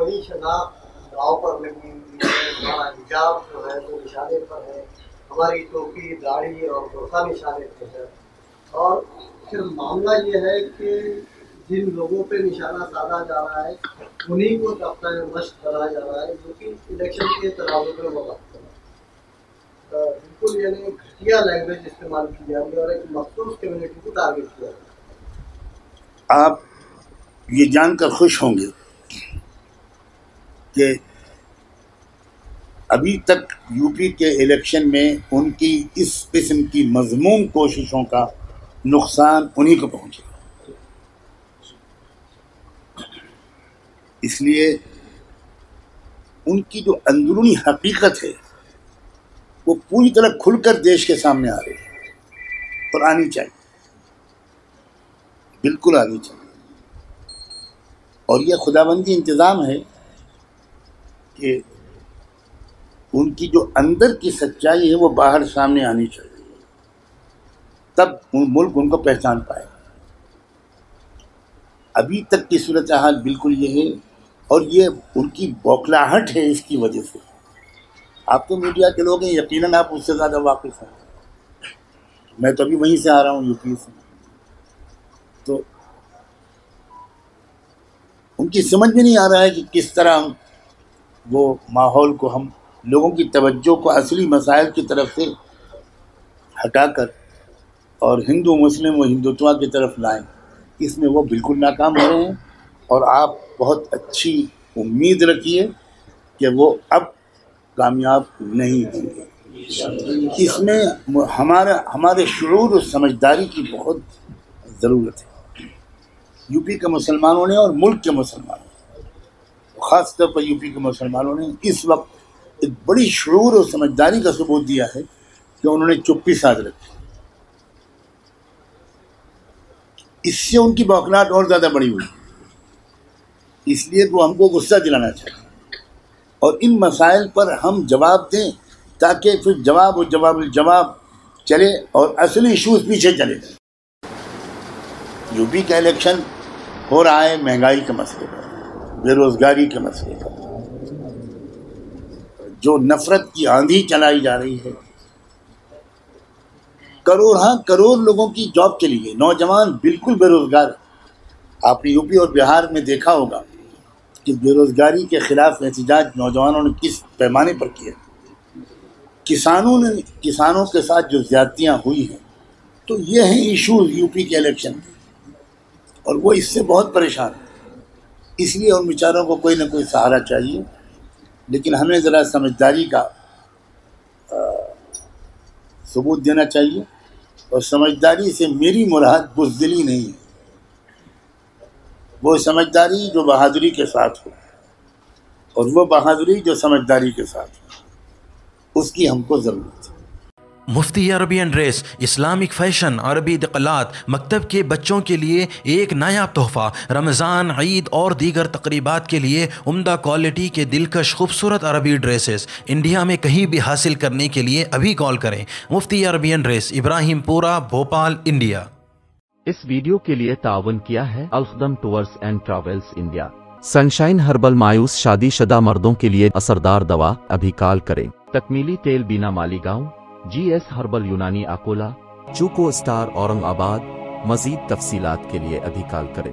یقینی شناخت داؤ پر لگی ہوئی ہے. ہمارا حجاب جو ہے وہ نشانے پر ہے, ہماری ٹوپی داڑھی اور برقع نشانے پہ ہے. اور پھر معاملہ یہ ہے کہ جن لوگوں پہ نشانہ سادھا جا رہا ہے انہیں کو اپنا مشق بنایا جا رہا ہے, جو کہ الیکشن کے تناظر میں وقت بالکل یعنی گھٹیا لینگویج استعمال کی جا رہی ہے اور ایک مخصوص کمیونٹی کو ٹارگیٹ کیا جا رہا ہے. آپ یہ جان کر خوش ہوں گے کہ ابھی تک یو پی کے الیکشن میں ان کی اس قسم کی مذموم کوششوں کا نقصان انہی کو پہنچے. اس لیے ان کی جو اندرونی حقیقت ہے وہ پوری طرح کھل کر دیش کے سامنے آ رہی ہے اور آنی چاہیے, بالکل آنی چاہیے. اور یہ خداوندی انتظام ہے کہ ان کی جو اندر کی سچائی ہے وہ باہر سامنے آنی چاہیے, تب ملک ان کو پہچان پائے. ابھی تک کی صورتحال بالکل یہ ہے, اور یہ ان کی بوکھلاہٹ ہے. اس کی وجہ سے آپ تو میڈیا کے لوگ ہیں, یقیناً آپ اس سے زیادہ واقف ہیں. میں تو ابھی وہیں سے آ رہا ہوں, یو پی سے. تو ان کی سمجھ میں نہیں آ رہا ہے کہ کس طرح وہ ماحول کو, ہم لوگوں کی توجہ کو اصلی مسائل کی طرف سے ہٹا کر اور ہندو مسلم و ہندوتوا کی طرف لائیں. اس میں وہ بالکل ناکام ہو رہے ہیں, اور آپ بہت اچھی امید رکھیے کہ وہ اب کامیاب نہیں ہوں گے. اس میں ہمارے شعور و سمجھداری کی بہت ضرورت ہے. یو پی کے مسلمانوں نے اور ملک کے مسلمانوں نے, خاص طور پر یو پی کے مسلمانوں نے اس وقت ایک بڑی شعور و سمجھداری کا ثبوت دیا ہے کہ انہوں نے چپی سادھ رکھی. اس سے ان کی بوکھلاہٹ اور زیادہ بڑی ہوئی, اس لیے وہ ہم کو غصہ دلانا چاہیے اور ان مسائل پر ہم جواب دیں, تاکہ پھر جواب و جواب الجواب چلے اور اصلی ایشوز پیچھے چلے جائیں. یو پی کا الیکشن ہو رہا ہے مہنگائی کے مسئلے پر, بے روزگاری کے مسئلے پر, جو نفرت کی آندھی چلائی جا رہی ہے. کروڑ لوگوں کی جاب چلی گئی, نوجوان بالکل بے روزگار ہے. آپ نے یو پی اور بہار میں دیکھا ہوگا کہ بے روزگاری کے خلاف احتجاج نوجوانوں نے کس پیمانے پر کیا. کسانوں کے ساتھ جو زیادتیاں ہوئی ہیں, تو یہ ہیں ایشوز یو پی کے الیکشن کے, اور وہ اس سے بہت پریشان ہیں. اس لیے ان بیچاروں کو کوئی نہ کوئی سہارا چاہیے, لیکن ہمیں ذرا سمجھداری کا ثبوت دینا چاہیے. اور سمجھداری سے میری مراد بزدلی نہیں ہے, وہ سمجھداری جو بہادری کے ساتھ ہو, اور وہ بہادری جو سمجھداری کے ساتھ ہو, اس کی ہم کو ضرورت ہے. مفتی عربی اینڈ ریس اسلامک فیشن عربی دقلات مکتب کے بچوں کے لیے ایک نایاب تحفہ. رمضان, عید اور دیگر تقریبات کے لیے عمدہ کوالٹی کے دلکش خوبصورت عربی ڈریسز انڈیا میں کہیں بھی حاصل کرنے کے لیے ابھی کال کریں. مفتی عربی اینڈ ریس, ابراہیم پورہ, بھوپال, انڈیا. اس ویڈیو کے لیے تعاون کیا ہے Alkhidam tours and travels India. Sunshine herbal مایوس شادی شدہ مردوں کے لیے اثردار دوا. ابھی کال کریں. تکمیلی تیل بینا مالیگاؤں, جی ایس ہربل یونانی اکولا, چوکو اسٹار اورنگ آباد. مزید تفصیلات کے لیے ابھی کال کریں.